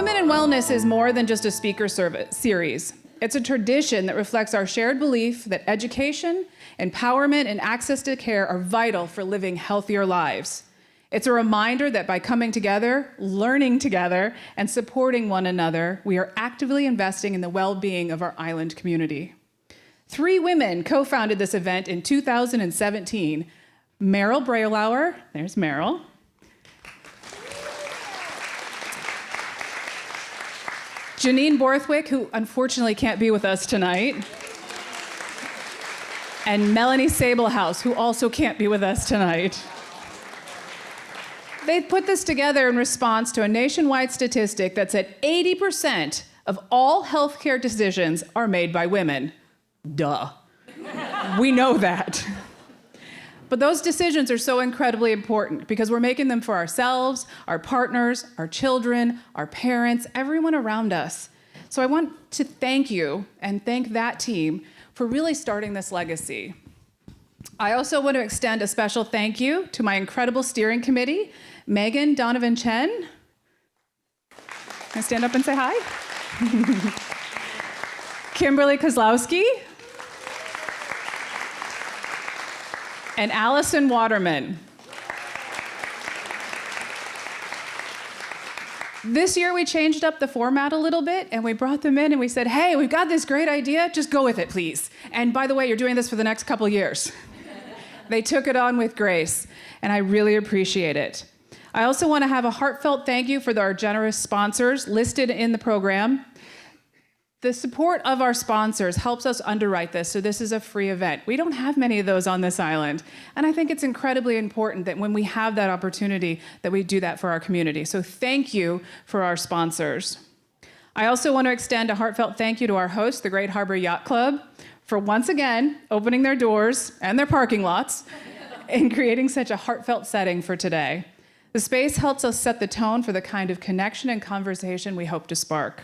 Women in Wellness is more than just a speaker series. It's a tradition that reflects our shared belief that education, empowerment, and access to care are vital for living healthier lives. It's a reminder that by coming together, learning together, and supporting one another, we are actively investing in the well-being of our island community. 3 women co-founded this event in 2017. Meryl Brailauer, there's Meryl. Janine Borthwick, who unfortunately can't be with us tonight. And Melanie Sablehouse, who also can't be with us tonight. They put this together in response to a nationwide statistic that said 80% of all healthcare decisions are made by women. Duh. We know that. But those decisions are so incredibly important because we're making them for ourselves, our partners, our children, our parents, everyone around us. So I want to thank you and thank that team for really starting this legacy. I also want to extend a special thank you to my incredible steering committee, Megan Donovan Chen. Can I stand up and say hi? Kimberly Kozlowski. And Allison Waterman. This year we changed up the format a little bit and we brought them in and we said, hey, we've got this great idea, just go with it, please. And by the way, you're doing this for the next couple years. They took it on with grace, and I really appreciate it. I also want to have a heartfelt thank you for our generous sponsors listed in the program. The support of our sponsors helps us underwrite this, so this is a free event. We don't have many of those on this island, and I think it's incredibly important that when we have that opportunity that we do that for our community. So thank you for our sponsors. I also want to extend a heartfelt thank you to our host, the Great Harbor Yacht Club, for once again opening their doors and their parking lots and creating such a heartfelt setting for today. The space helps us set the tone for the kind of connection and conversation we hope to spark.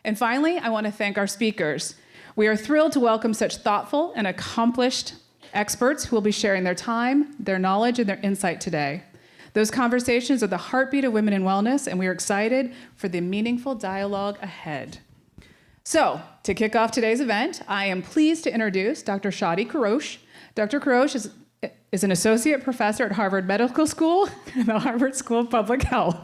And finally, I want to thank our speakers. We are thrilled to welcome such thoughtful and accomplished experts who will be sharing their time, their knowledge, and their insight today. Those conversations are the heartbeat of Women in Wellness, and we are excited for the meaningful dialogue ahead. So, to kick off today's event, I am pleased to introduce Dr. Shadi Kourosh. Dr. Kourosh is an associate professor at Harvard Medical School and the Harvard School of Public Health.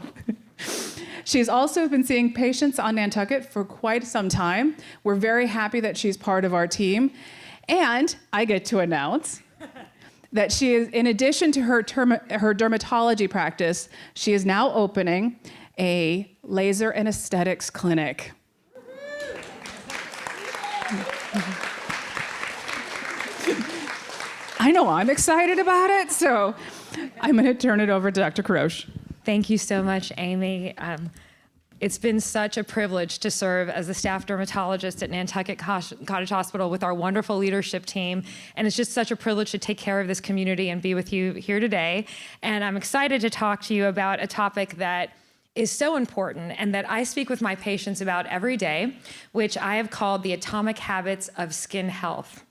She's also been seeing patients on Nantucket for quite some time. We're very happy that she's part of our team. And I get to announce that she is, in addition to her dermatology practice, she is now opening a laser and aesthetics clinic. I know I'm excited about it, so I'm going to turn it over to Dr. Kourosh. Thank you so much, Amy. It's been such a privilege to serve as the staff dermatologist at Nantucket Cottage Hospital with our wonderful leadership team. And it's just such a privilege to take care of this community and be with you here today. And I'm excited to talk to you about a topic that is so important and that I speak with my patients about every day, which I have called the atomic habits of skin health.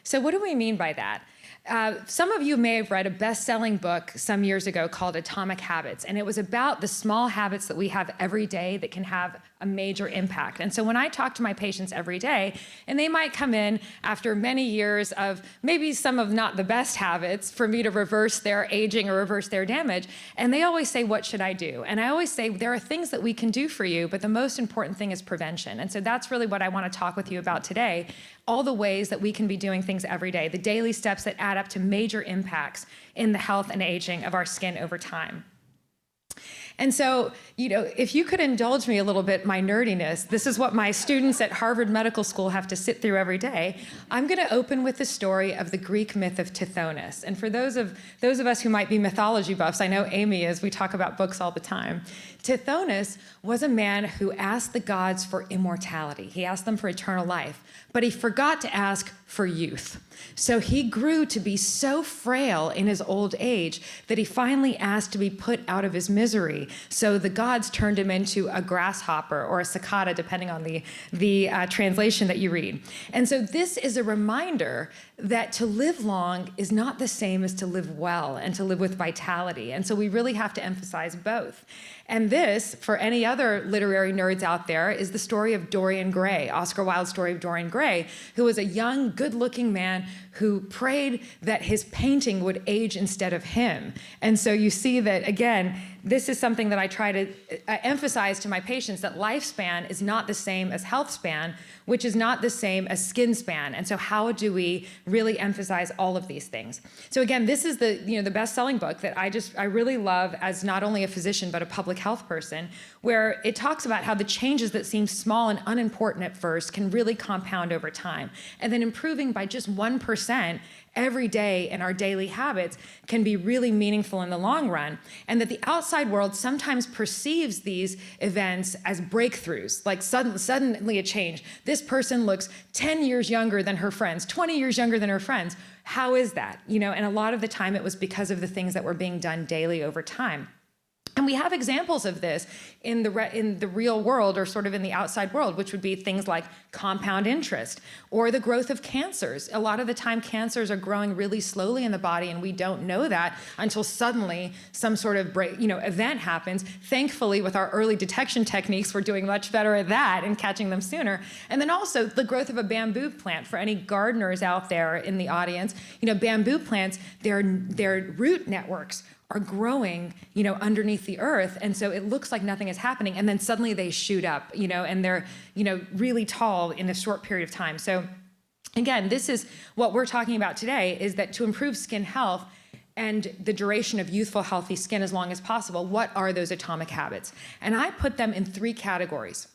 So what do we mean by that? Some of you may have read a best-selling book some years ago called Atomic Habits, and it was about the small habits that we have every day that can have a major impact. And so when I talk to my patients every day, and they might come in after many years of maybe some of not the best habits for me to reverse their aging or reverse their damage, and they always say, what should I do? And I always say, there are things that we can do for you, but the most important thing is prevention. And so that's really what I want to talk with you about today, all the ways that we can be doing things every day, the daily steps that add up to major impacts in the health and aging of our skin over time. And so, if you could indulge me a little bit, my nerdiness, this is what my students at Harvard Medical School have to sit through every day. I'm going to open with the story of the Greek myth of Tithonus. And for those of us who might be mythology buffs, I know Amy is, we talk about books all the time. Tithonus was a man who asked the gods for immortality. He asked them for eternal life, but he forgot to ask for youth. So he grew to be so frail in his old age that he finally asked to be put out of his misery So the gods turned him into a grasshopper or a cicada, depending on the translation that you read. And so this is a reminder that to live long is not the same as to live well and to live with vitality. And so we really have to emphasize both. And this, for any other literary nerds out there, is the story of Dorian Gray, Oscar Wilde's story of Dorian Gray, who was a young, good-looking man who prayed that his painting would age instead of him. And so you see that, again, this is something that I try to emphasize to my patients, that lifespan is not the same as health span, which is not the same as skin span. And so how do we really emphasize all of these things? So again, this is the best-selling book that I really love as not only a physician, but a public health person, where it talks about how the changes that seem small and unimportant at first can really compound over time. And then improving by just 1% every day in our daily habits can be really meaningful in the long run. And that the outside world sometimes perceives these events as breakthroughs, like suddenly a change. This person looks 10 years younger than her friends, 20 years younger than her friends. How is that? And a lot of the time it was because of the things that were being done daily over time. And we have examples of this in the real world, or sort of in the outside world, which would be things like compound interest or the growth of cancers. A lot of the time cancers are growing really slowly in the body, and we don't know that until suddenly some sort of event happens. Thankfully, with our early detection techniques, we're doing much better at that and catching them sooner. And then also the growth of a bamboo plant. For any gardeners out there in the audience, bamboo plants, their root networks are growing, underneath the earth. And so it looks like nothing is happening. And then suddenly they shoot up, and they're, really tall in a short period of time. So again, this is what we're talking about today, is that to improve skin health and the duration of youthful, healthy skin as long as possible, what are those atomic habits? And I put them in 3 categories.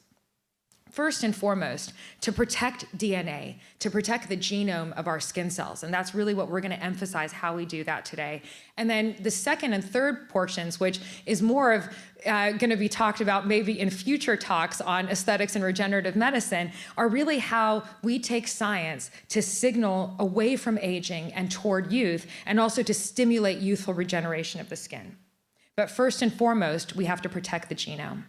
First and foremost, to protect DNA, to protect the genome of our skin cells. And that's really what we're going to emphasize how we do that today. And then the second and third portions, which is more of going to be talked about maybe in future talks on aesthetics and regenerative medicine, are really how we take science to signal away from aging and toward youth, and also to stimulate youthful regeneration of the skin. But first and foremost, we have to protect the genome.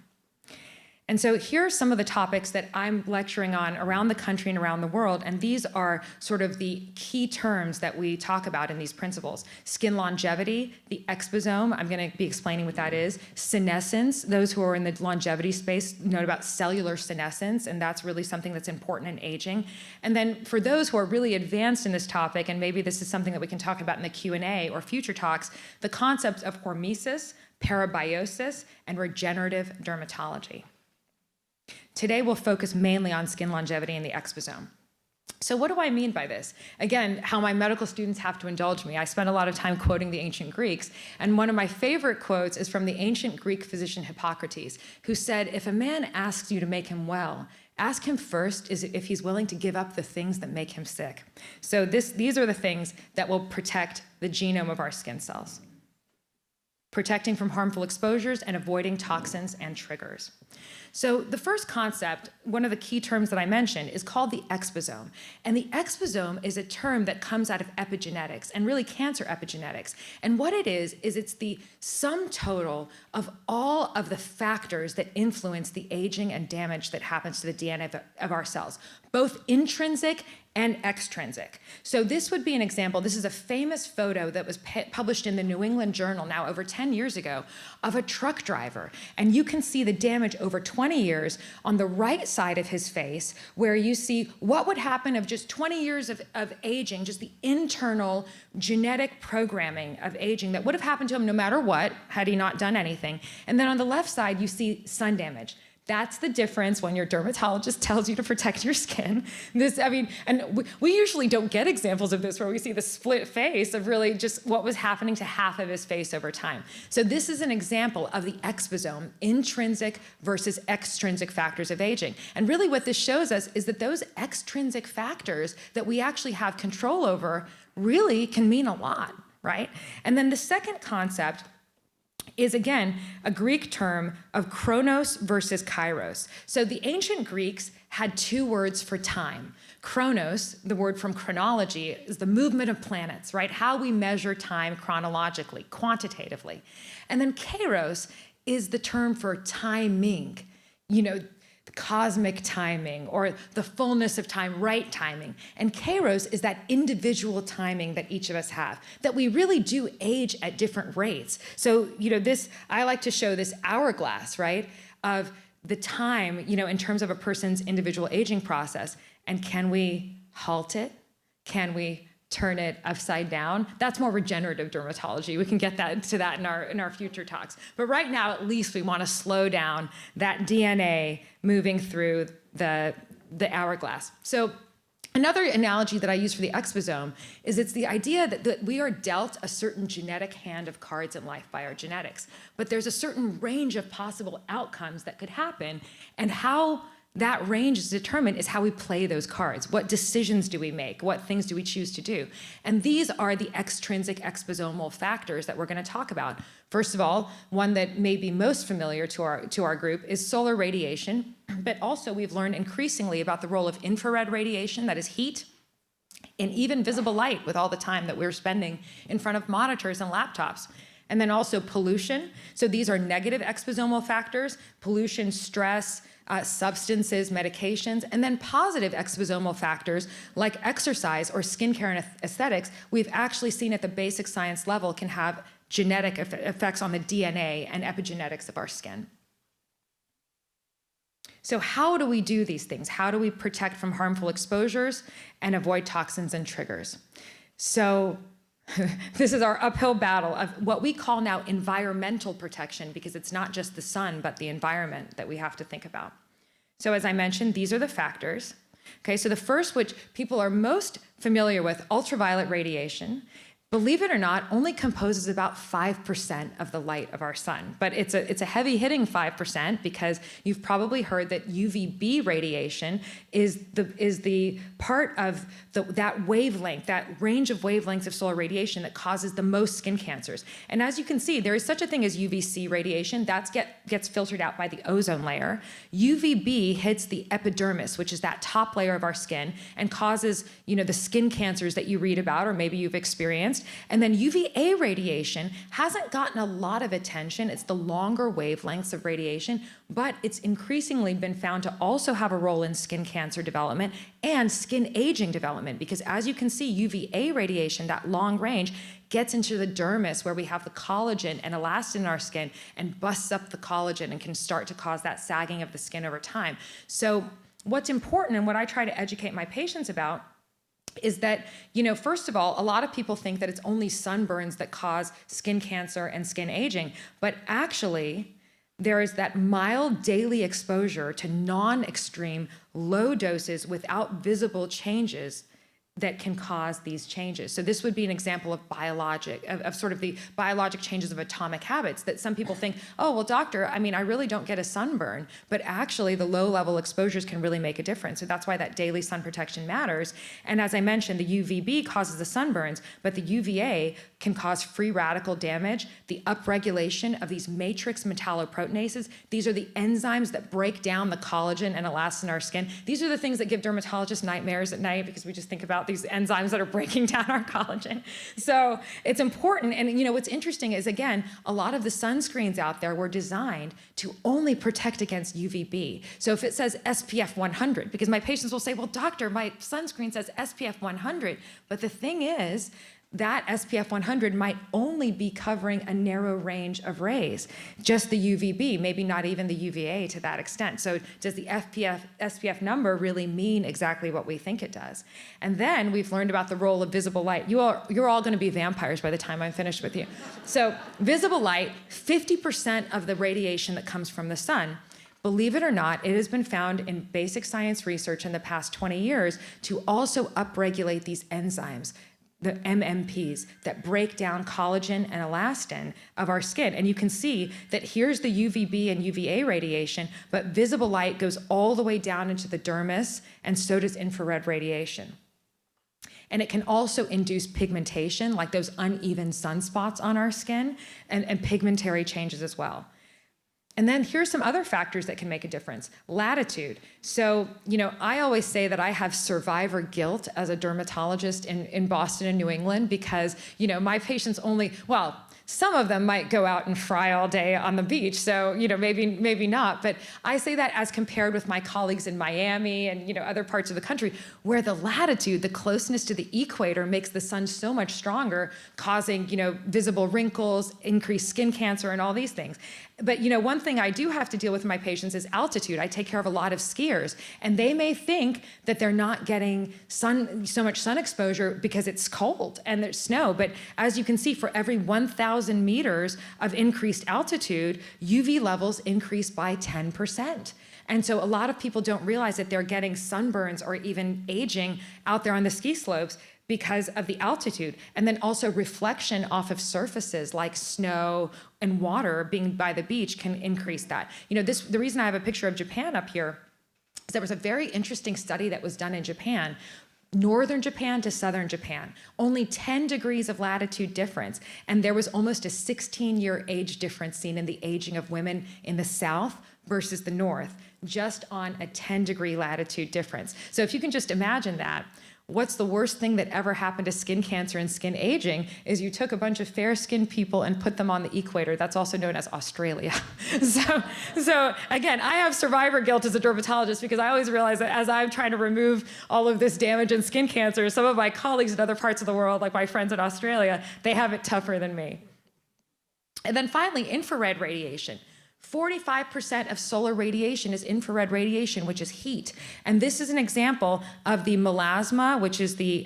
And so here are some of the topics that I'm lecturing on around the country and around the world, and these are sort of the key terms that we talk about in these principles. Skin longevity, the exposome, I'm going to be explaining what that is. Senescence, those who are in the longevity space know about cellular senescence, and that's really something that's important in aging. And then for those who are really advanced in this topic, and maybe this is something that we can talk about in the Q&A or future talks, the concepts of hormesis, parabiosis, and regenerative dermatology. Today, we'll focus mainly on skin longevity and the exposome. So what do I mean by this? Again, how my medical students have to indulge me. I spend a lot of time quoting the ancient Greeks, and one of my favorite quotes is from the ancient Greek physician Hippocrates, who said, if a man asks you to make him well, ask him first if he's willing to give up the things that make him sick. So these are the things that will protect the genome of our skin cells. Protecting from harmful exposures and avoiding toxins and triggers. So the first concept, one of the key terms that I mentioned, is called the exposome. And the exposome is a term that comes out of epigenetics, and really cancer epigenetics. And what it is it's the sum total of all of the factors that influence the aging and damage that happens to the DNA of our cells, both intrinsic and extrinsic. So this would be an example. This is a famous photo that was published in the New England Journal now over 10 years ago of a truck driver. And you can see the damage over 20 years on the right side of his face, where you see what would happen of just 20 years of aging, just the internal genetic programming of aging that would have happened to him no matter what, had he not done anything. And then on the left side, you see sun damage. That's the difference when your dermatologist tells you to protect your skin. And we usually don't get examples of this where we see the split face of really just what was happening to half of his face over time. So this is an example of the exposome, intrinsic versus extrinsic factors of aging. And really what this shows us is that those extrinsic factors that we actually have control over really can mean a lot, right? And then the second concept is, again, a Greek term of chronos versus kairos. So the ancient Greeks had 2 words for time. Chronos, the word from chronology, is the movement of planets, right? How we measure time chronologically, quantitatively. And then kairos is the term for timing, you know, cosmic timing or the fullness of time, right timing. And Kairos is that individual timing that each of us have, that we really do age at different rates. So, you know, I like to show this hourglass, right, of the time, you know, in terms of a person's individual aging process. And can we halt it? Can we turn it upside down? That's more regenerative dermatology. We can get to that in our future talks. But right now, at least we want to slow down that DNA moving through the hourglass. So another analogy that I use for the exposome is it's the idea that we are dealt a certain genetic hand of cards in life by our genetics, but there's a certain range of possible outcomes that could happen, and how that range is determined is how we play those cards. What decisions do we make? What things do we choose to do? And these are the extrinsic exposomal factors that we're going to talk about. First of all, one that may be most familiar to our group is solar radiation, but also we've learned increasingly about the role of infrared radiation, that is heat, and even visible light with all the time that we're spending in front of monitors and laptops. And then also pollution. So these are negative exposomal factors: pollution, stress, substances, medications, and then positive exposomal factors like exercise or skincare and aesthetics. We've actually seen at the basic science level can have genetic effects on the DNA and epigenetics of our skin. So how do we do these things? How do we protect from harmful exposures and avoid toxins and triggers? So this is our uphill battle of what we call now environmental protection, because it's not just the sun, but the environment that we have to think about. So as I mentioned, these are the factors. Okay, so the first, which people are most familiar with, ultraviolet radiation, believe it or not, only composes about 5% of the light of our sun. But it's a heavy-hitting 5%, because you've probably heard that UVB radiation is the part of that wavelength, that range of wavelengths of solar radiation that causes the most skin cancers. And as you can see, there is such a thing as UVC radiation. That gets filtered out by the ozone layer. UVB hits the epidermis, which is that top layer of our skin, and causes, you know, the skin cancers that you read about or maybe you've experienced. And then UVA radiation hasn't gotten a lot of attention. It's the longer wavelengths of radiation, but it's increasingly been found to also have a role in skin cancer development and skin aging development, because as you can see, UVA radiation, that long range, gets into the dermis where we have the collagen and elastin in our skin and busts up the collagen and can start to cause that sagging of the skin over time. So what's important, and what I try to educate my patients about, is that, you know, first of all, a lot of people think that it's only sunburns that cause skin cancer and skin aging, but actually there is that mild daily exposure to non-extreme low doses without visible changes that can cause these changes. So this would be an example of sort of the biologic changes of atomic habits that some people think, oh, well, doctor, I mean, I really don't get a sunburn, but actually the low level exposures can really make a difference. So that's why that daily sun protection matters. And as I mentioned, the UVB causes the sunburns, but the UVA can cause free radical damage, the upregulation of these matrix metalloproteinases. These are the enzymes that break down the collagen and elastin in our skin. These are the things that give dermatologists nightmares at night, because we just think about these enzymes that are breaking down our collagen. So it's important. And you know, what's interesting is, again, a lot of the sunscreens out there were designed to only protect against UVB. So if it says SPF 100, because my patients will say, well, doctor, my sunscreen says SPF 100. But the thing is, that SPF 100 might only be covering a narrow range of rays, just the UVB, maybe not even the UVA to that extent. So does the SPF number really mean exactly what we think it does? And then we've learned about the role of visible light. You're all going to be vampires by the time I'm finished with you. So visible light, 50% of the radiation that comes from the sun. Believe it or not, it has been found in basic science research in the past 20 years to also upregulate these enzymes, the MMPs, that break down collagen and elastin of our skin. And you can see that here's the UVB and UVA radiation, but visible light goes all the way down into the dermis, and so does infrared radiation. And it can also induce pigmentation, like those uneven sunspots on our skin, and pigmentary changes as well. And then here's some other factors that can make a difference. Latitude. So, you know, I always say that I have survivor guilt as a dermatologist in Boston and New England, because, you know, my patients only, well, some of them might go out and fry all day on the beach. So, maybe not. But I say that as compared with my colleagues in Miami and, other parts of the country where the latitude, the closeness to the equator makes the sun so much stronger, causing, visible wrinkles, increased skin cancer, and all these things. But, one thing I do have to deal with in my patients is altitude. I take care of a lot of skiers, and they may think that they're not getting so much sun exposure because it's cold and there's snow. But as you can see, for every 1,000 meters of increased altitude, UV levels increase by 10%. And so a lot of people don't realize that they're getting sunburns or even aging out there on the ski slopes because of the altitude. And then also reflection off of surfaces like snow and water being by the beach can increase that. The reason I have a picture of Japan up here is there was a very interesting study that was done in Japan, northern Japan to southern Japan, only 10 degrees of latitude difference. And there was almost a 16-year age difference seen in the aging of women in the south versus the north, just on a 10-degree latitude difference. So if you can just imagine that, what's the worst thing that ever happened to skin cancer and skin aging is you took a bunch of fair-skinned people and put them on the equator. That's also known as Australia. So again, I have survivor guilt as a dermatologist because I always realize that as I'm trying to remove all of this damage and skin cancer, some of my colleagues in other parts of the world, like my friends in Australia, they have it tougher than me. And then finally, infrared radiation. 45% of solar radiation is infrared radiation, which is heat. And this is an example of the melasma, which is the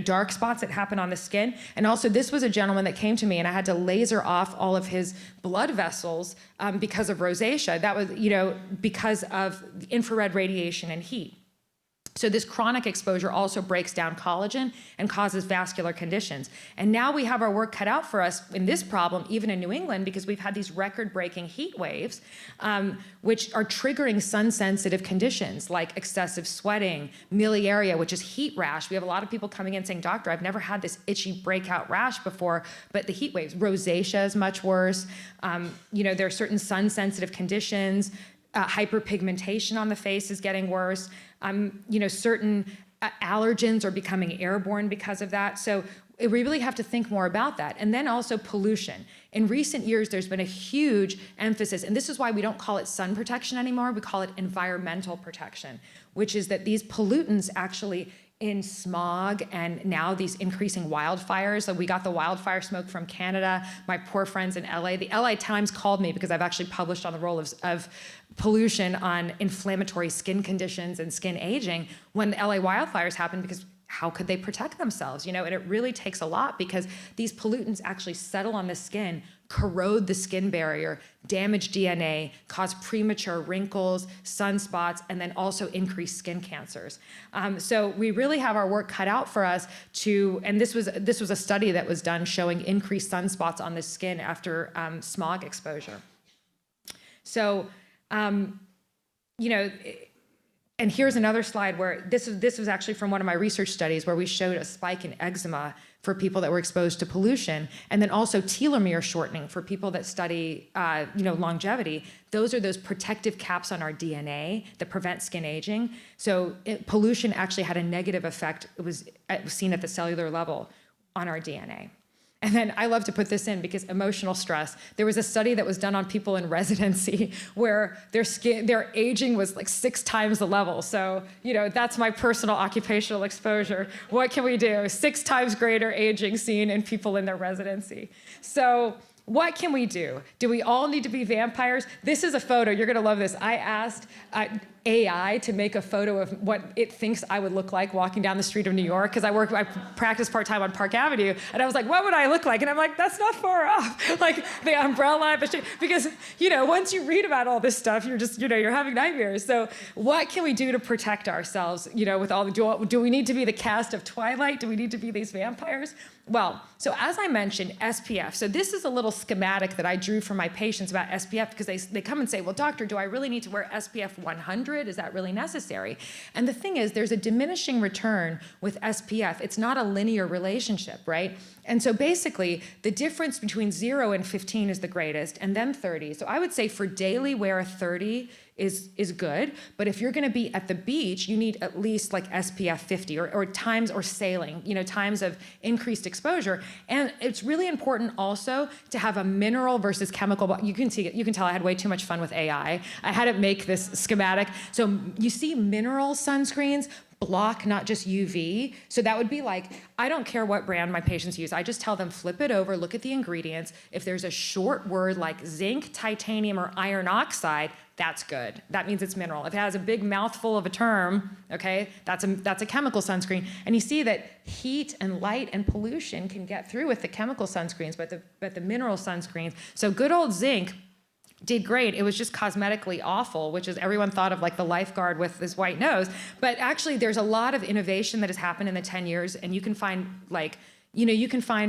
dark spots that happen on the skin. And also this was a gentleman that came to me and I had to laser off all of his blood vessels because of rosacea. That was, because of infrared radiation and heat. So this chronic exposure also breaks down collagen and causes vascular conditions. And now we have our work cut out for us in this problem, even in New England, because we've had these record-breaking heat waves, which are triggering sun-sensitive conditions like excessive sweating, miliaria, which is heat rash. We have a lot of people coming in saying, doctor, I've never had this itchy breakout rash before, but the heat waves. Rosacea is much worse. There are certain sun-sensitive conditions. Hyperpigmentation on the face is getting worse. Certain allergens are becoming airborne because of that. So we really have to think more about that. And then also pollution. In recent years, there's been a huge emphasis, and this is why we don't call it sun protection anymore, we call it environmental protection, which is that these pollutants actually in smog and now these increasing wildfires. So we got the wildfire smoke from Canada, my poor friends in LA. The LA Times called me because I've actually published on the role of pollution on inflammatory skin conditions and skin aging when the LA wildfires happened, because how could they protect themselves? And it really takes a lot because these pollutants actually settle on the skin, corrode the skin barrier, damage DNA, cause premature wrinkles, sunspots, and then also increase skin cancers. So we really have our work cut out for us and this was a study that was done showing increased sunspots on the skin after smog exposure. So, and here's another slide where this was actually from one of my research studies where we showed a spike in eczema for people that were exposed to pollution, and then also telomere shortening for people that study, longevity. Those are those protective caps on our DNA that prevent skin aging. So pollution actually had a negative effect. It was seen at the cellular level on our DNA. And then I love to put this in because emotional stress. There was a study that was done on people in residency where their aging was like 6 times the level. So, that's my personal occupational exposure. What can we do? 6 times greater aging seen in people in their residency. So what can we do? Do we all need to be vampires? This is a photo. You're going to love this. I asked AI to make a photo of what it thinks I would look like walking down the street of New York, because I practice part-time on Park Avenue, and I was like, what would I look like? And I'm like, that's not far off. Like the umbrella, because, once you read about all this stuff, you're just, you're having nightmares. So what can we do to protect ourselves, with all the, do we need to be the cast of Twilight? Do we need to be these vampires? Well, so as I mentioned, SPF. So this is a little schematic that I drew for my patients about SPF, because they come and say, well, doctor, do I really need to wear SPF 100? Is that really necessary? And the thing is, there's a diminishing return with SPF. It's not a linear relationship, right? And so basically, the difference between 0 and 15 is the greatest, and then 30. So I would say for daily wear, 30 is good. But if you're gonna be at the beach, you need at least like SPF 50 or times or sailing, times of increased exposure. And it's really important also to have a mineral versus chemical. You can tell I had way too much fun with AI. I had it make this schematic. So you see mineral sunscreens block not just UV. So that would be like, I don't care what brand my patients use. I just tell them flip it over, look at the ingredients. If there's a short word like zinc, titanium, or iron oxide, that's good. That means it's mineral. If it has a big mouthful of a term, okay, that's a chemical sunscreen. And you see that heat and light and pollution can get through with the chemical sunscreens, but the mineral sunscreens. So good old zinc did great. It was just cosmetically awful, which is everyone thought of like the lifeguard with his white nose. But actually, there's a lot of innovation that has happened in the 10 years, and you can find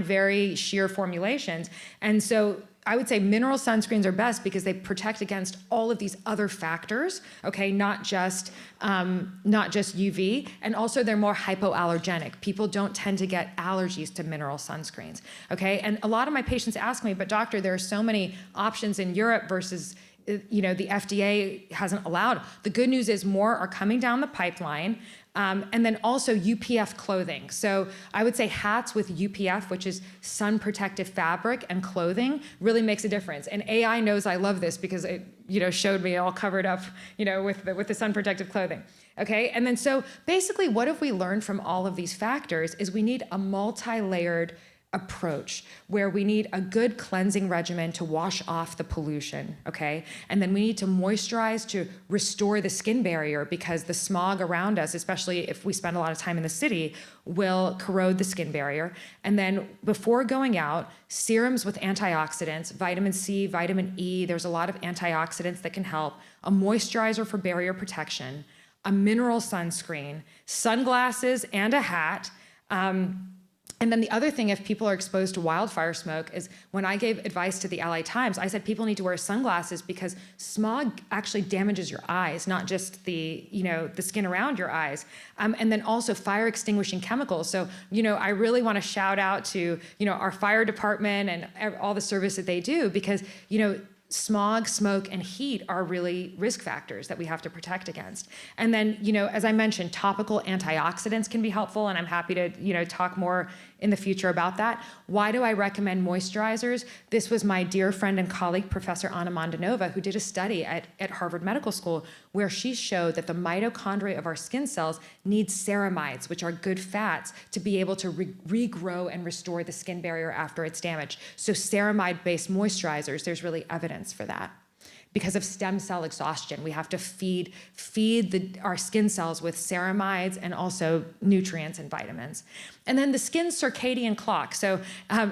very sheer formulations. And so I would say mineral sunscreens are best because they protect against all of these other factors, okay, not just UV, and also they're more hypoallergenic. People don't tend to get allergies to mineral sunscreens, okay? And a lot of my patients ask me, but doctor, there are so many options in Europe versus the FDA hasn't allowed. The good news is more are coming down the pipeline. And then also UPF clothing. So I would say hats with UPF, which is sun protective fabric and clothing, really makes a difference. And AI knows I love this because it showed me all covered up with the sun protective clothing. Okay, and then so basically what have we learned from all of these factors is we need a multi-layered approach where we need a good cleansing regimen to wash off the pollution, okay? And then we need to moisturize to restore the skin barrier because the smog around us, especially if we spend a lot of time in the city, will corrode the skin barrier. And then before going out, serums with antioxidants, vitamin C, vitamin E, there's a lot of antioxidants that can help, a moisturizer for barrier protection, a mineral sunscreen, sunglasses, and a hat. And then the other thing, if people are exposed to wildfire smoke, is when I gave advice to the LA Times, I said people need to wear sunglasses because smog actually damages your eyes, not just the skin around your eyes. And then also fire extinguishing chemicals. So, I really want to shout out to, our fire department and all the service that they do because, smog, smoke, and heat are really risk factors that we have to protect against. And then, as I mentioned, topical antioxidants can be helpful, and I'm happy to, talk more in the future about that. Why do I recommend moisturizers? This was my dear friend and colleague, Professor Anna Mondanova, who did a study at Harvard Medical School where she showed that the mitochondria of our skin cells need ceramides, which are good fats, to be able to regrow and restore the skin barrier after it's damaged. So ceramide-based moisturizers, there's really evidence for that. Because of stem cell exhaustion, we have to feed our skin cells with ceramides and also nutrients and vitamins. And then the skin circadian clock. So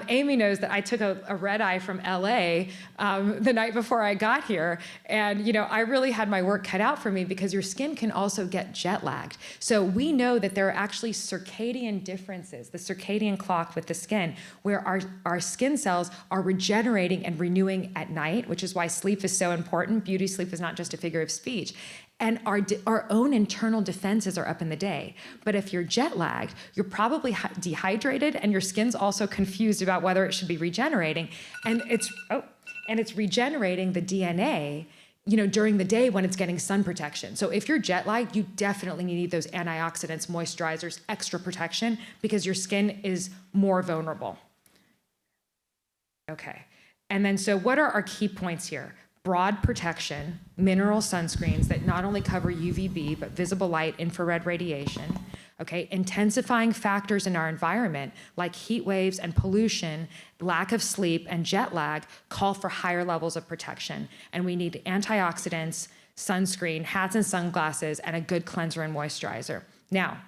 Amy knows that I took a red eye from LA the night before I got here. And I really had my work cut out for me because your skin can also get jet lagged. So we know that there are actually circadian differences, the circadian clock with the skin, where our skin cells are regenerating and renewing at night, which is why sleep is so important. Beauty sleep is not just a figure of speech. And our own internal defenses are up in the day. But if you're jet lagged, you're probably dehydrated and your skin's also confused about whether it should be regenerating. And it's regenerating the DNA, during the day when it's getting sun protection. So if you're jet lagged, you definitely need those antioxidants, moisturizers, extra protection because your skin is more vulnerable. Okay. And then so what are our key points here? Broad protection, mineral sunscreens that not only cover UVB, but visible light, infrared radiation, okay? Intensifying factors in our environment, like heat waves and pollution, lack of sleep, and jet lag, call for higher levels of protection. And we need antioxidants, sunscreen, hats and sunglasses, and a good cleanser and moisturizer. Now,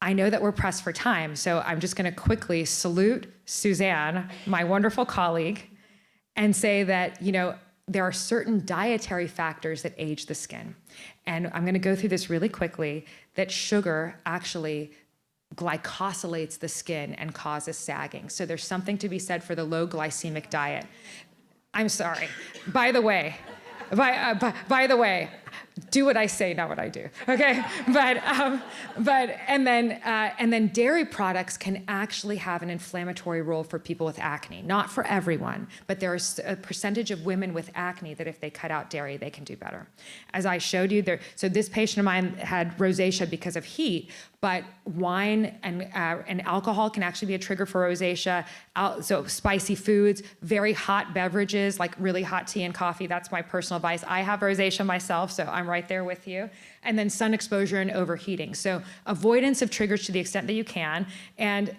I know that we're pressed for time, so I'm just gonna quickly salute Suzanne, my wonderful colleague, and say that, there are certain dietary factors that age the skin. And I'm gonna go through this really quickly, that sugar actually glycosylates the skin and causes sagging. So there's something to be said for the low glycemic diet. I'm sorry. By the way, do what I say, not what I do. Okay, and then dairy products can actually have an inflammatory role for people with acne. Not for everyone, but there's a percentage of women with acne that if they cut out dairy, they can do better. As I showed you there, so this patient of mine had rosacea because of heat, but wine and alcohol can actually be a trigger for rosacea. So spicy foods, very hot beverages, like really hot tea and coffee. That's my personal advice. I have rosacea myself, so I'm right there with you. And then sun exposure and overheating. So avoidance of triggers to the extent that you can. And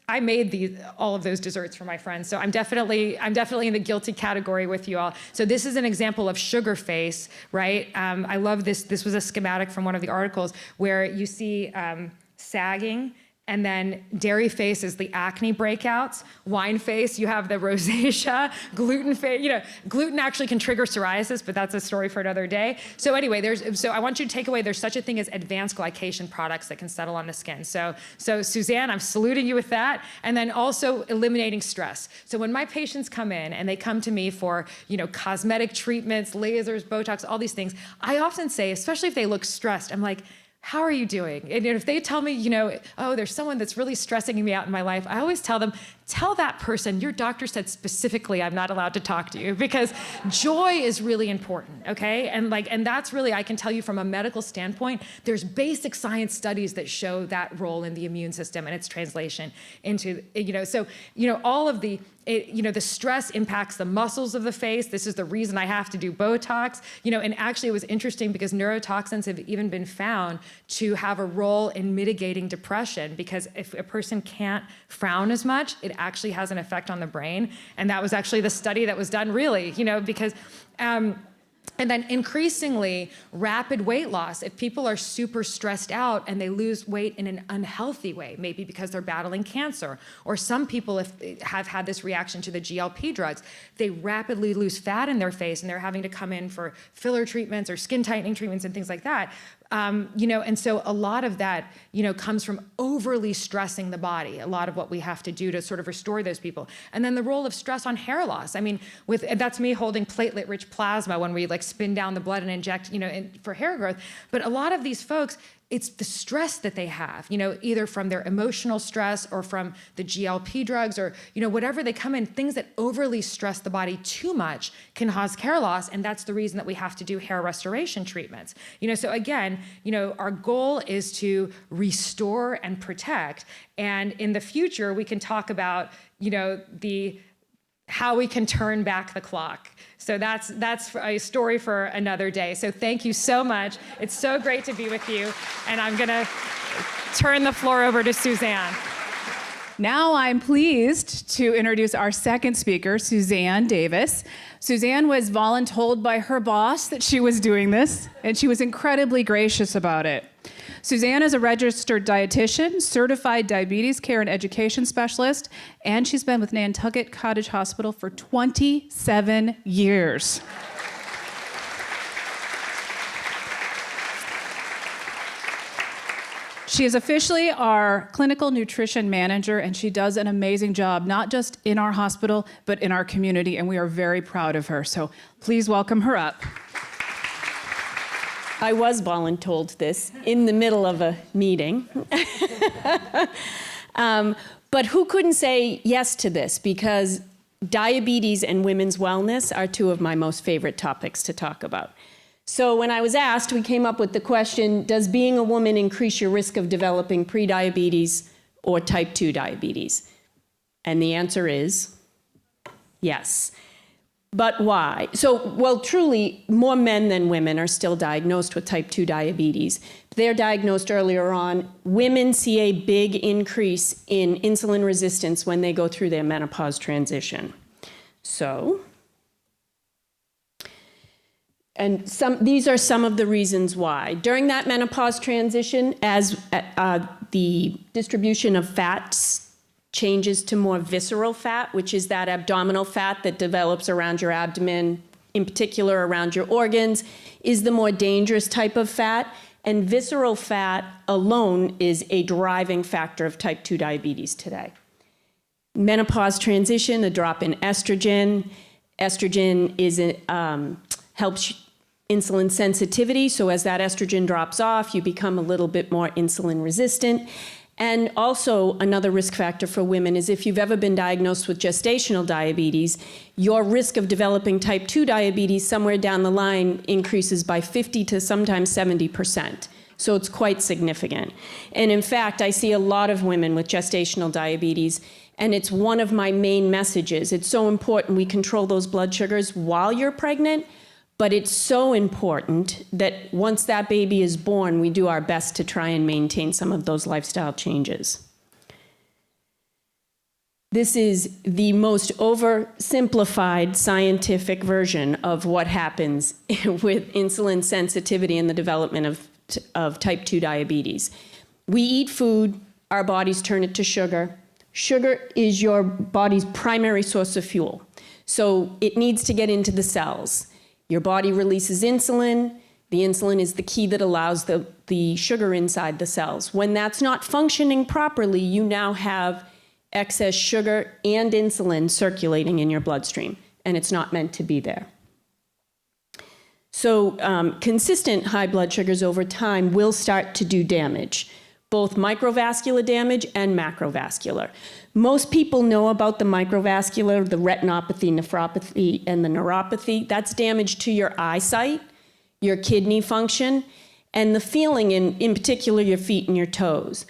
I made all of those desserts for my friends. So I'm definitely in the guilty category with you all. So this is an example of sugar face, right? I love this. This was a schematic from one of the articles where you see sagging, and then dairy face is the acne breakouts. Wine face, you have the rosacea. Gluten face, gluten actually can trigger psoriasis, but that's a story for another day. So anyway, so I want you to take away there's such a thing as advanced glycation products that can settle on the skin. So Suzanne, I'm saluting you with that. And then also eliminating stress. So when my patients come in and they come to me for, cosmetic treatments, lasers, Botox, all these things, I often say, especially if they look stressed, I'm like, how are you doing? And if they tell me, oh, there's someone that's really stressing me out in my life, I always tell them, tell that person, your doctor said specifically I'm not allowed to talk to you, because joy is really important, okay? And that's really, I can tell you from a medical standpoint, there's basic science studies that show that role in the immune system and its translation into, all of the stress impacts the muscles of the face. This is the reason I have to do Botox. And actually it was interesting because neurotoxins have even been found to have a role in mitigating depression, because if a person can't frown as much, it actually has an effect on the brain. And that was actually the study that was done, really, because and then increasingly rapid weight loss. If people are super stressed out and they lose weight in an unhealthy way, maybe because they're battling cancer, or some people have had this reaction to the GLP drugs, they rapidly lose fat in their face and they're having to come in for filler treatments or skin tightening treatments and things like that. And so a lot of that, comes from overly stressing the body, a lot of what we have to do to sort of restore those people. And then the role of stress on hair loss. I mean, that's me holding platelet-rich plasma when we spin down the blood and inject, for hair growth. But a lot of these folks, it's the stress that they have, either from their emotional stress or from the GLP drugs or, whatever they come in, things that overly stress the body too much can cause hair loss. And that's the reason that we have to do hair restoration treatments. So again, our goal is to restore and protect. And in the future, we can talk about, how we can turn back the clock. So that's a story for another day. So thank you so much. It's so great to be with you. And I'm gonna turn the floor over to Suzanne. Now I'm pleased to introduce our second speaker, Suzanne Davis. Suzanne was voluntold by her boss that she was doing this, and she was incredibly gracious about it. Suzanne is a registered dietitian, certified diabetes care and education specialist, and she's been with Nantucket Cottage Hospital for 27 years. She is officially our clinical nutrition manager, and she does an amazing job, not just in our hospital, but in our community, and we are very proud of her. So please welcome her up. I was voluntold this in the middle of a meeting. But who couldn't say yes to this? Because diabetes and women's wellness are two of my most favorite topics to talk about. So when I was asked, we came up with the question, does being a woman increase your risk of developing prediabetes or type 2 diabetes? And the answer is yes. But why? So, well, truly, more men than women are still diagnosed with type 2 diabetes. They're diagnosed earlier on. Women see a big increase in insulin resistance when they go through their menopause transition. So, and these are some of the reasons why. During that menopause transition, as the distribution of fats changes to more visceral fat, which is that abdominal fat that develops around your abdomen, in particular around your organs, is the more dangerous type of fat. And visceral fat alone is a driving factor of type 2 diabetes today. Menopause transition, the drop in estrogen. Estrogen helps insulin sensitivity. So as that estrogen drops off, you become a little bit more insulin resistant. And also another risk factor for women is if you've ever been diagnosed with gestational diabetes, your risk of developing type 2 diabetes somewhere down the line increases by 50 to sometimes 70%. So it's quite significant. And in fact, I see a lot of women with gestational diabetes, and it's one of my main messages. It's so important we control those blood sugars while you're pregnant, but it's so important that once that baby is born, we do our best to try and maintain some of those lifestyle changes. This is the most oversimplified scientific version of what happens with insulin sensitivity and the development of type 2 diabetes. We eat food, our bodies turn it to sugar. Sugar is your body's primary source of fuel. So it needs to get into the cells. Your body releases insulin. The insulin is the key that allows the sugar inside the cells. When that's not functioning properly, you now have excess sugar and insulin circulating in your bloodstream, and it's not meant to be there. So consistent high blood sugars over time will start to do damage, both microvascular damage and macrovascular. Most people know about the microvascular, the retinopathy, nephropathy, and the neuropathy. That's damage to your eyesight, your kidney function, and the feeling in particular your feet and your toes.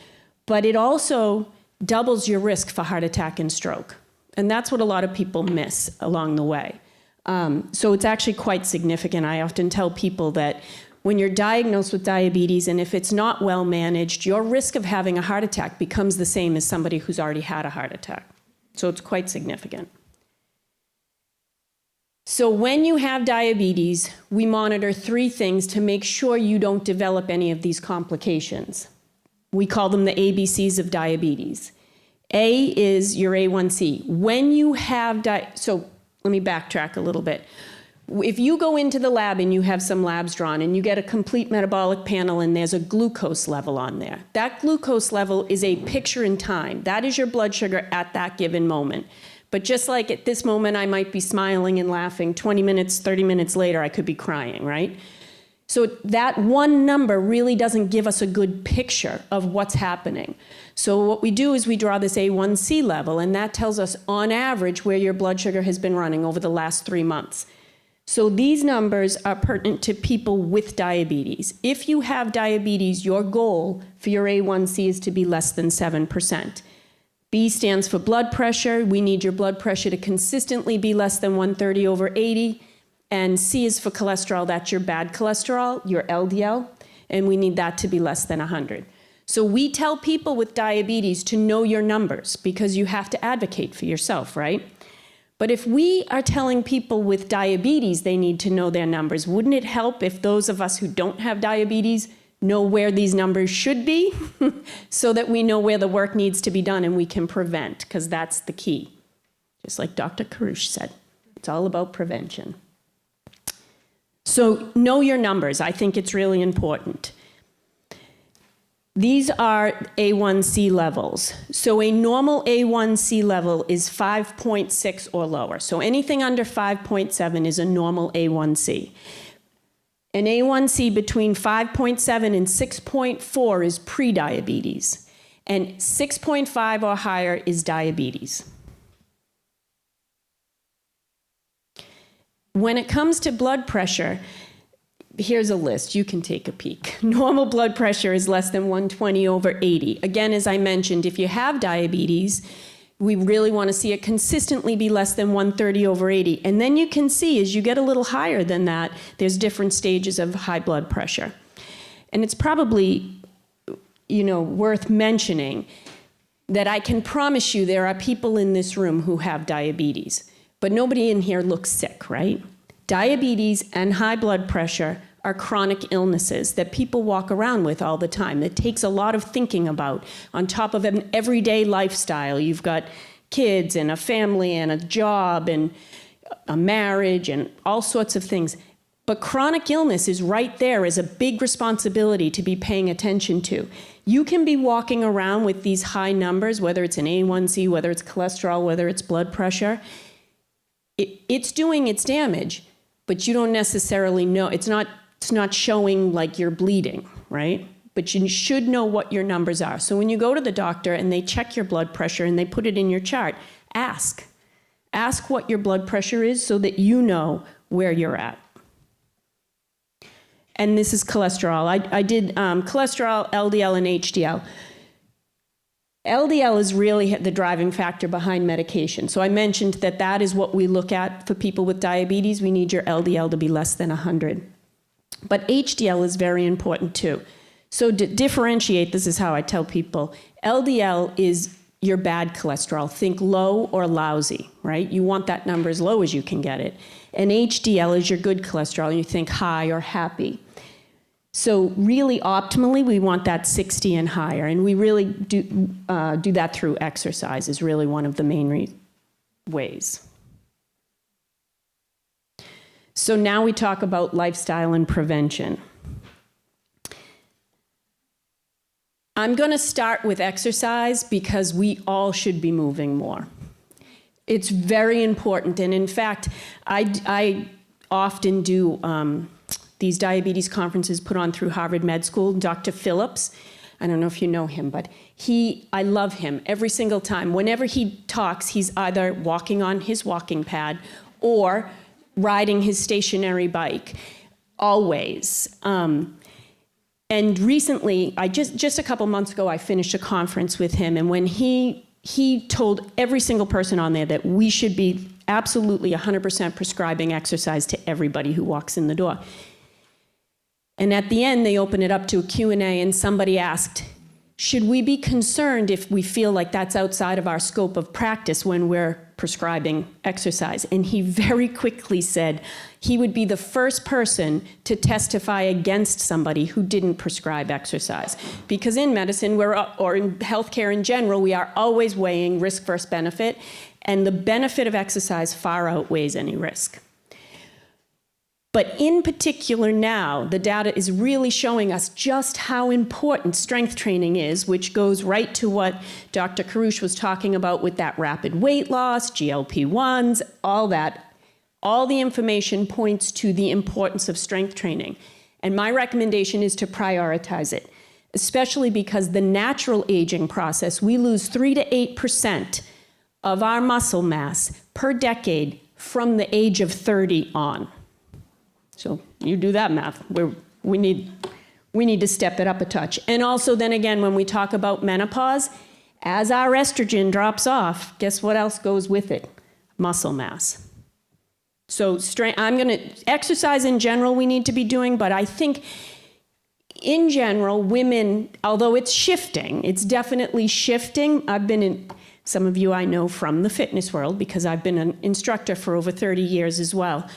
But it also doubles your risk for heart attack and stroke. And that's what a lot of people miss along the way. So it's actually quite significant. I often tell people that when you're diagnosed with diabetes, and if it's not well managed, your risk of having a heart attack becomes the same as somebody who's already had a heart attack. So it's quite significant. So when you have diabetes, we monitor 3 things to make sure you don't develop any of these complications. We call them the ABCs of diabetes. A is your A1C. When you have so let me backtrack a little bit. If you go into the lab and you have some labs drawn and you get a complete metabolic panel and there's a glucose level on there, that glucose level is a picture in time. That is your blood sugar at that given moment. But just like at this moment, I might be smiling and laughing, 20 minutes, 30 minutes later, I could be crying, right? So that one number really doesn't give us a good picture of what's happening. So what we do is we draw this A1C level, and that tells us on average where your blood sugar has been running over the last 3 months. So these numbers are pertinent to people with diabetes. If you have diabetes, your goal for your A1C is to be less than 7%. B stands for blood pressure. We need your blood pressure to consistently be less than 130/80. And C is for cholesterol. That's your bad cholesterol, your LDL. And we need that to be less than 100. So we tell people with diabetes to know your numbers because you have to advocate for yourself, right? But if we are telling people with diabetes they need to know their numbers, wouldn't it help if those of us who don't have diabetes know where these numbers should be so that we know where the work needs to be done and we can prevent, because that's the key. Just like Dr. Karush said, it's all about prevention. So know your numbers. I think it's really important. These are A1C levels. So a normal A1C level is 5.6 or lower. So anything under 5.7 is a normal A1C. An A1C between 5.7 and 6.4 is prediabetes, and 6.5 or higher is diabetes. When it comes to blood pressure, here's a list. You can take a peek. Normal blood pressure is less than 120/80. Again, as I mentioned, if you have diabetes, we really want to see it consistently be less than 130/80. And then you can see as you get a little higher than that, there's different stages of high blood pressure. And it's probably, worth mentioning that I can promise you there are people in this room who have diabetes, but nobody in here looks sick, right? Diabetes and high blood pressure are chronic illnesses that people walk around with all the time. That takes a lot of thinking about on top of an everyday lifestyle. You've got kids and a family and a job and a marriage and all sorts of things. But chronic illness is right there as a big responsibility to be paying attention to. You can be walking around with these high numbers, whether it's an A1C, whether it's cholesterol, whether it's blood pressure. It's doing its damage. but you don't necessarily know. It's not showing like you're bleeding, right? But you should know what your numbers are. So when you go to the doctor and they check your blood pressure and they put it in your chart, ask. Ask what your blood pressure is so that you know where you're at. And this is cholesterol. I did cholesterol, LDL, and HDL. LDL is really the driving factor behind medication. So I mentioned that that is what we look at for people with diabetes. We need your LDL to be less than 100. But HDL is very important too. So to differentiate, this is how I tell people, LDL is your bad cholesterol. Think low or lousy, right? You want that number as low as you can get it. And HDL is your good cholesterol. You think high or happy. So really optimally, we want that 60 and higher. And we really do that through exercise is really one of the main ways. So now we talk about lifestyle and prevention. I'm going to start with exercise because we all should be moving more. It's very important. And in fact, I often do these diabetes conferences put on through Harvard Med School. Dr. Phillips, I don't know if you know him, but I love him every single time. Whenever he talks, he's either walking on his walking pad or riding his stationary bike, always. And recently, just a couple months ago, I finished a conference with him, and when he told every single person on there that we should be absolutely 100% prescribing exercise to everybody who walks in the door. And at the end, they opened it up to a Q&A, and somebody asked, should we be concerned if we feel like that's outside of our scope of practice when we're prescribing exercise? And he very quickly said he would be the first person to testify against somebody who didn't prescribe exercise. Because in medicine, or in healthcare in general, we are always weighing risk versus benefit, and the benefit of exercise far outweighs any risk. But in particular now, the data is really showing us just how important strength training is, which goes right to what Dr. Karush was talking about with that rapid weight loss, GLP-1s, all that. All the information points to the importance of strength training. And my recommendation is to prioritize it, especially because the natural aging process, we lose 3 to 8% of our muscle mass per decade from the age of 30 on. So you do that math. We need to step it up a touch. And also then again, when we talk about menopause, as our estrogen drops off, guess what else goes with it? Muscle mass. So exercise in general we need to be doing, but I think in general, women, although it's shifting, it's definitely shifting. Some of you I know from the fitness world because I've been an instructor for over 30 years as well.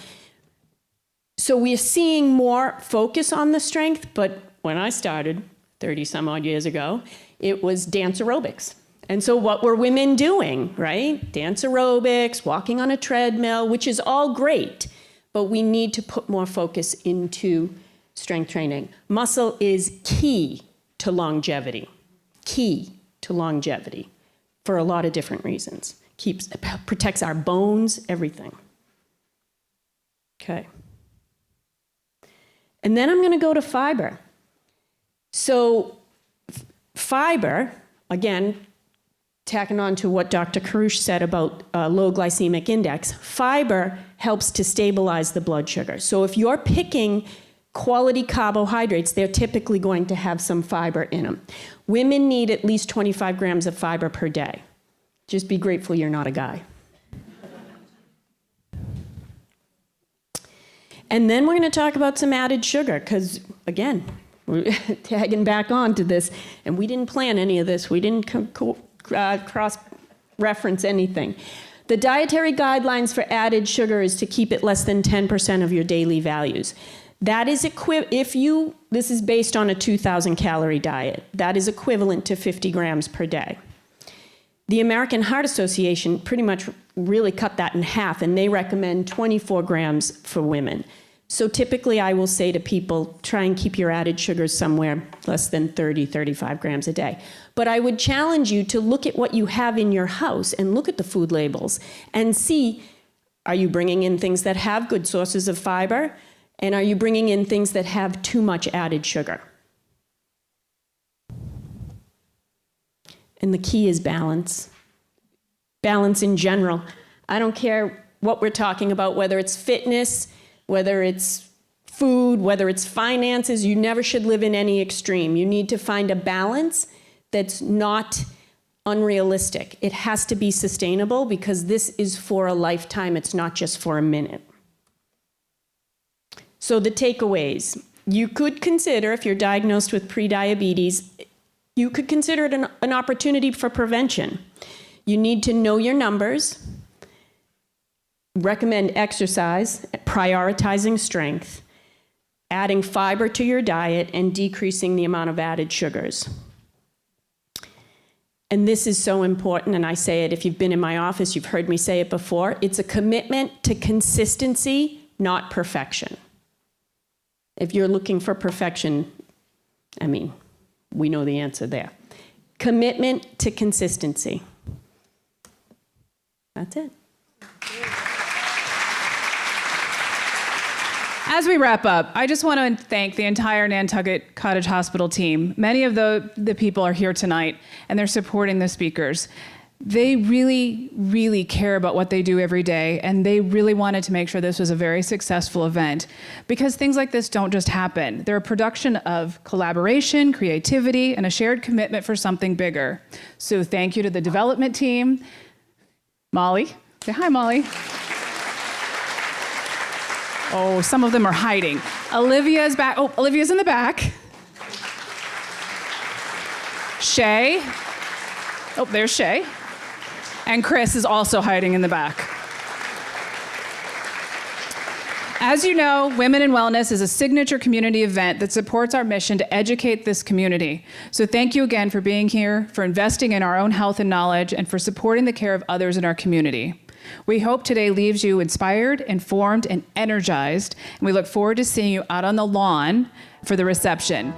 So we're seeing more focus on the strength, but when I started 30 some odd years ago, it was dance aerobics. And so what were women doing, right? Dance aerobics, walking on a treadmill, which is all great, but we need to put more focus into strength training. Muscle is key to longevity for a lot of different reasons. Protects our bones, everything. Okay. And then I'm going to go to fiber. So fiber, again, tacking on to what Dr. Karush said about low glycemic index, fiber helps to stabilize the blood sugar. So if you're picking quality carbohydrates, they're typically going to have some fiber in them. Women need at least 25 grams of fiber per day. Just be grateful you're not a guy. And then we're going to talk about some added sugar, because, again, we're tagging back on to this, and we didn't plan any of this. We didn't cross-reference anything. The dietary guidelines for added sugar is to keep it less than 10% of your daily values. That is this is based on a 2,000 calorie diet. That is equivalent to 50 grams per day. The American Heart Association pretty much really cut that in half, and they recommend 24 grams for women. So typically I will say to people, try and keep your added sugars somewhere less than 30, 35 grams a day. But I would challenge you to look at what you have in your house and look at the food labels and see Are you bringing in things that have good sources of fiber? And are you bringing in things that have too much added sugar? And the key is balance. Balance in general. I don't care what we're talking about, whether it's fitness, whether it's food, whether it's finances, you never should live in any extreme. You need to find a balance that's not unrealistic. It has to be sustainable because this is for a lifetime. It's not just for a minute. So the takeaways. You could consider, if you're diagnosed with prediabetes, you could consider it an opportunity for prevention. You need to know your numbers, recommend exercise, prioritizing strength, adding fiber to your diet, and decreasing the amount of added sugars. And this is so important, and I say it, if you've been in my office, you've heard me say it before, it's a commitment to consistency, not perfection. If you're looking for perfection, I mean, we know the answer there. Commitment to consistency. That's it. As we wrap up, I just want to thank the entire Nantucket Cottage Hospital team. Many of the people are here tonight, and they're supporting the speakers. They really, really care about what they do every day, and they really wanted to make sure this was a very successful event, because things like this don't just happen. They're a production of collaboration, creativity, and a shared commitment for something bigger. So thank you to the development team. Molly, say hi, Molly. Oh, some of them are hiding. Olivia's back. Oh, Olivia's in the back. Shay. Oh, there's Shay. And Chris is also hiding in the back. As you know, Women+Wellness is a signature community event that supports our mission to educate this community. So thank you again for being here, for investing in our own health and knowledge, and for supporting the care of others in our community. We hope today leaves you inspired, informed, and energized, and we look forward to seeing you out on the lawn for the reception.